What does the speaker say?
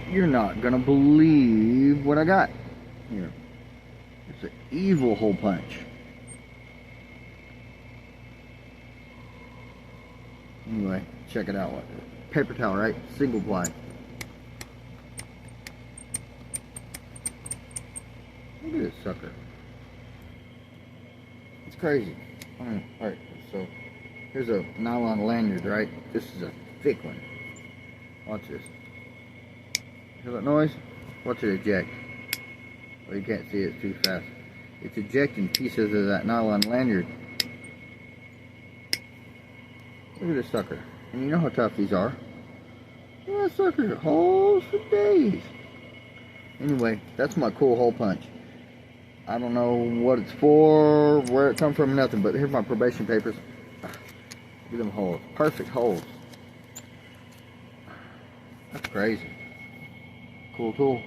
You're not gonna believe what I got here. It's an evil hole punch. Anyway, check it out. Paper towel, right? Single ply. Look at this sucker. It's crazy. Alright, so here's a nylon lanyard, right? This is a thick one. Watch this. Hear that noise? Watch it eject. Well, you can't see it, it's too fast. It's ejecting pieces of that nylon lanyard. Look at this sucker. And you know how tough these are. Look at that sucker. Holes for days. Anyway, that's my cool hole punch. I don't know what it's for, where it come from, nothing. But here's my probation papers. Look at them holes. Perfect holes. That's crazy. Cool tool.